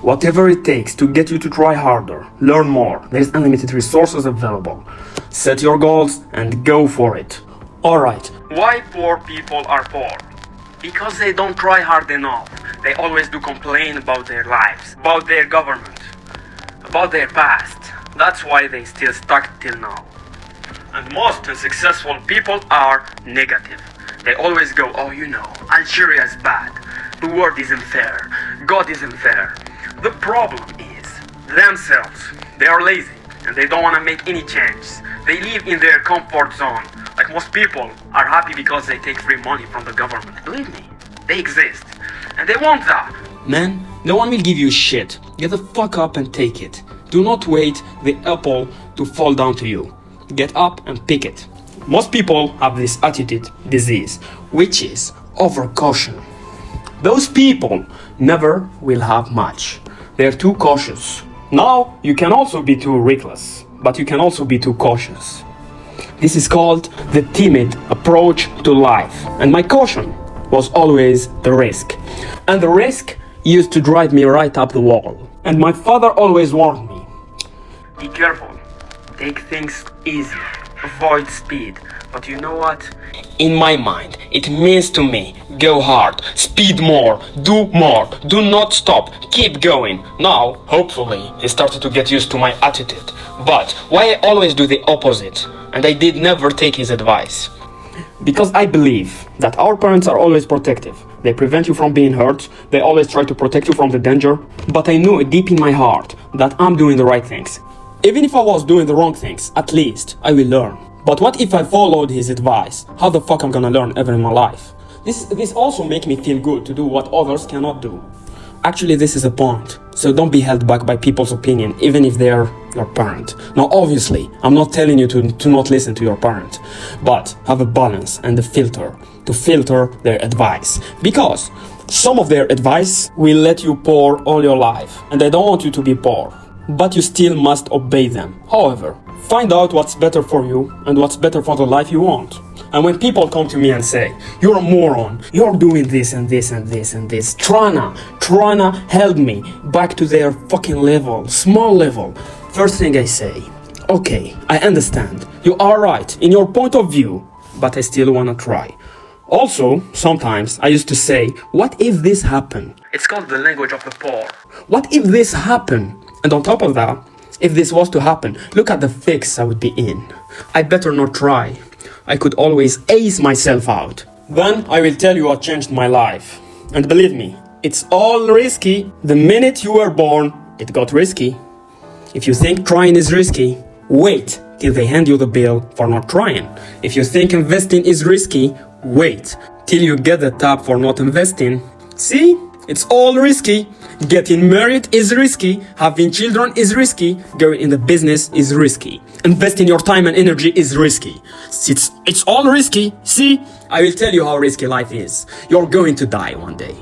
Whatever it takes to get you to try harder, learn more. There's unlimited resources available. Set your goals and go for it. Alright, why poor people are poor? Because they don't try hard enough. They always do complain about their lives, about their government, about their past. That's why they still stuck till now. And most unsuccessful people are negative. They always go, oh, you know, Algeria is bad. The world isn't fair. God isn't fair. The problem is themselves. They are lazy and they don't want to make any changes. They live in their comfort zone. Like most people are happy because they take free money from the government. Believe me, they exist. And they want that. Man, no one will give you shit. Get the fuck up and take it. Do not wait the apple to fall down to you. Get up and pick it. Most people have this attitude disease, which is overcaution. Those people never will have much. They're too cautious. Now, you can also be too reckless, but you can also be too cautious. This is called the timid approach to life. And my caution was always the risk. And the risk used to drive me right up the wall. And my father always warned me, be careful, take things easy, avoid speed. But you know what? In my mind, it means to me, go hard, speed more, do not stop, keep going. Now, hopefully, he started to get used to my attitude. But why I always do the opposite? And I did never take his advice. Because I believe that our parents are always protective. They prevent you from being hurt. They always try to protect you from the danger. But I knew deep in my heart that I'm doing the right things. Even if I was doing the wrong things, at least I will learn. But what if I followed his advice? How the fuck I'm gonna learn ever in my life? This also make me feel good to do what others cannot do. Actually, this is a point. So don't be held back by people's opinion, even if they're your parent. Now, obviously, I'm not telling you to not listen to your parent, but have a balance and a filter to filter their advice. Because some of their advice will let you poor all your life, and they don't want you to be poor. But you still must obey them. However, find out what's better for you and what's better for the life you want. And when people come to me and say, you're a moron, you're doing this and this and this and this, trying to help me back to their fucking level, small level. First thing I say, okay, I understand. You are right in your point of view, but I still wanna try. Also, sometimes I used to say, what if this happened? It's called the language of the poor. What if this happened? And on top of that, if this was to happen, look at the fix I would be in. I better not try. I could always ace myself out. Then I will tell you what changed my life. And believe me, it's all risky. The minute you were born, it got risky. If you think trying is risky, wait till they hand you the bill for not trying. If you think investing is risky, wait till you get the tap for not investing. See? It's all risky. Getting married is risky. Having children is risky. Going in the business is risky. Investing your time and energy is risky. It's all risky. See, I will tell you how risky life is. You're going to die one day.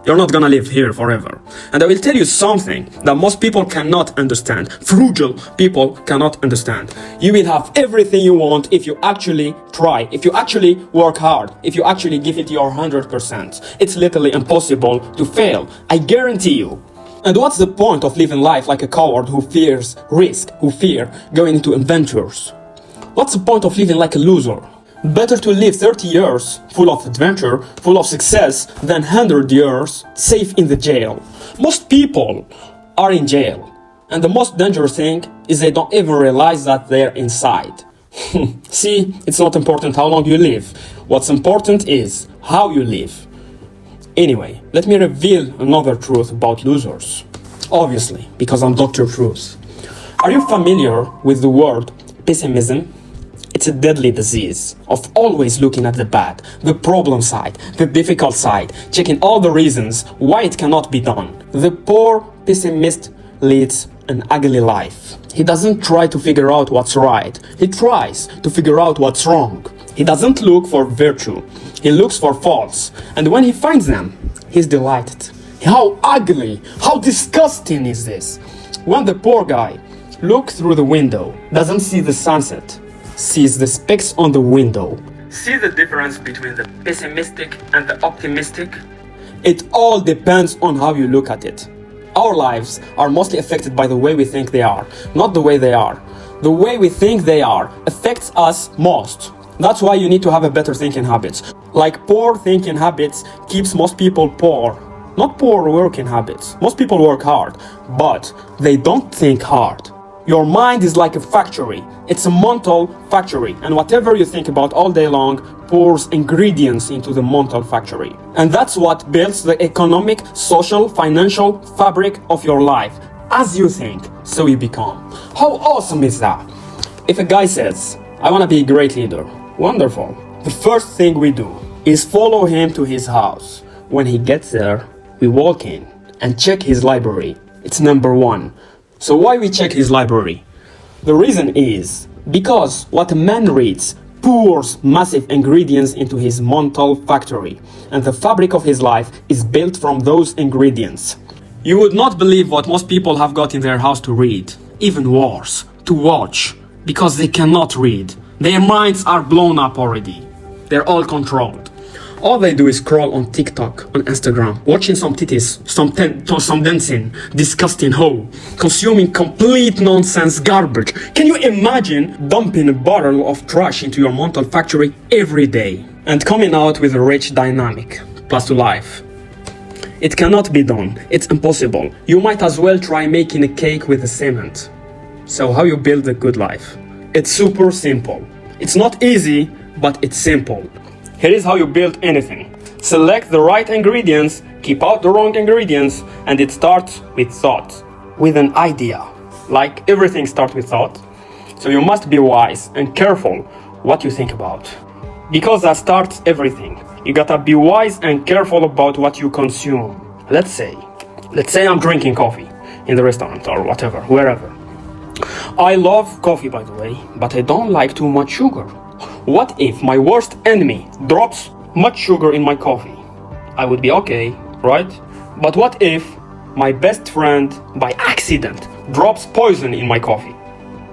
You're not gonna live here forever. And I will tell you something that most people cannot understand. Frugal people cannot understand. You will have everything you want if you actually try, if you actually work hard, if you actually give it your 100%. It's literally impossible to fail. I guarantee you. And what's the point of living life like a coward who fears risk, who fear going into adventures? What's the point of living like a loser? Better to live 30 years full of adventure, full of success, than 100 years safe in the jail. Most people are in jail. And the most dangerous thing is they don't even realize that they're inside. See, it's not important how long you live. What's important is how you live. Anyway, let me reveal another truth about losers. Obviously, because I'm Dr. Truth. Are you familiar with the word pessimism? It's a deadly disease of always looking at the bad, the problem side, the difficult side, checking all the reasons why it cannot be done. The poor pessimist leads an ugly life. He doesn't try to figure out what's right. He tries to figure out what's wrong. He doesn't look for virtue. He looks for faults. And when he finds them, he's delighted. How ugly, how disgusting is this? When the poor guy looks through the window, doesn't see the sunset, sees the specks on the window. See the difference between the pessimistic and the optimistic? It all depends on how you look at it. Our lives are mostly affected by the way we think they are, not the way they are. The way we think they are affects us most. That's why you need to have a better thinking habits. Like poor thinking habits keeps most people poor. Not poor working habits. Most people work hard, but they don't think hard. Your mind is like a factory. It's a mental factory, and whatever you think about all day long pours ingredients into the mental factory. And that's what builds the economic, social, financial fabric of your life. As you think, so you become. How awesome is that? If a guy says, I want to be a great leader, wonderful. The first thing we do is follow him to his house. When he gets there, we walk in and check his library. It's number one. So why we check his library? The reason is because what a man reads pours massive ingredients into his mental factory, and the fabric of his life is built from those ingredients. You would not believe what most people have got in their house to read, even worse, to watch, because they cannot read. Their minds are blown up already. They're all controlled. All they do is scroll on TikTok, on Instagram, watching some titties, some dancing, disgusting hoe, consuming complete nonsense garbage. Can you imagine dumping a bottle of trash into your mental factory every day and coming out with a rich dynamic plus to life? It cannot be done. It's impossible. You might as well try making a cake with a cement. So how you build a good life? It's super simple. It's not easy, but it's simple. Here is how you build anything. Select the right ingredients, keep out the wrong ingredients, and it starts with thought, with an idea. Like everything starts with thought. So you must be wise and careful what you think about, because that starts everything. You gotta be wise and careful about what you consume. Let's say I'm drinking coffee in the restaurant or whatever, wherever. I love coffee, by the way, but I don't like too much sugar. What if my worst enemy drops much sugar in my coffee? I would be okay, right? But what if my best friend, by accident, drops poison in my coffee?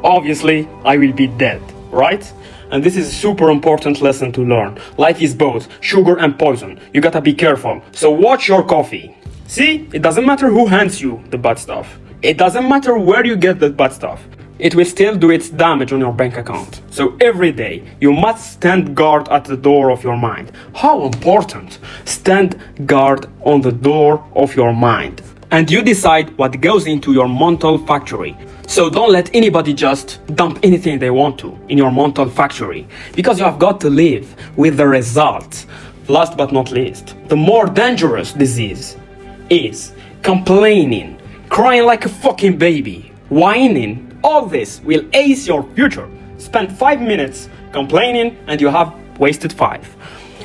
Obviously, I will be dead, right? And this is a super important lesson to learn. Life is both sugar and poison. You gotta be careful. So watch your coffee. See, it doesn't matter who hands you the bad stuff. It doesn't matter where you get the bad stuff. It will still do its damage on your bank account. So every day, you must stand guard at the door of your mind. How important? Stand guard on the door of your mind. And you decide what goes into your mental factory. So don't let anybody just dump anything they want to in your mental factory, because you have got to live with the results. Last but not least, the more dangerous disease is complaining, crying like a fucking baby, whining. All this will ace your future. Spend 5 minutes complaining and you have wasted 5.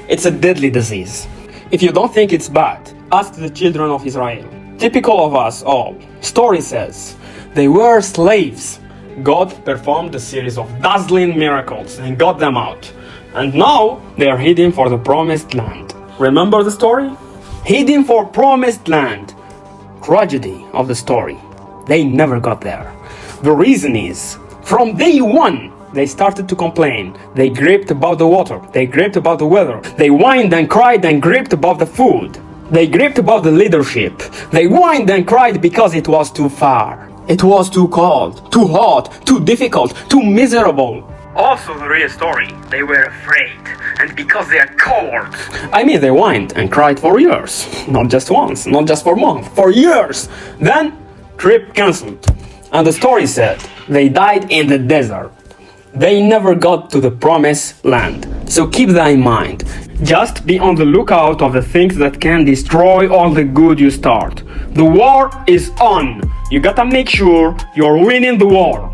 It's a deadly disease. If you don't think it's bad, ask the children of Israel. Typical of us all. Story says they were slaves. God performed a series of dazzling miracles and got them out. And now they are heading for the promised land. Remember the story? Heading for promised land. Tragedy of the story. They never got there. The reason is, from day one, they started to complain. They griped about the water. They griped about the weather. They whined and cried and griped about the food. They griped about the leadership. They whined and cried because it was too far. It was too cold, too hot, too difficult, too miserable. Also the real story, they were afraid, and because they are cowards. I mean, they whined and cried for years. Not just once, not just for months, for years. Then, trip cancelled. And the story said, they died in the desert. They never got to the promised land. So keep that in mind. Just be on the lookout of the things that can destroy all the good you start. The war is on. You gotta make sure you're winning the war.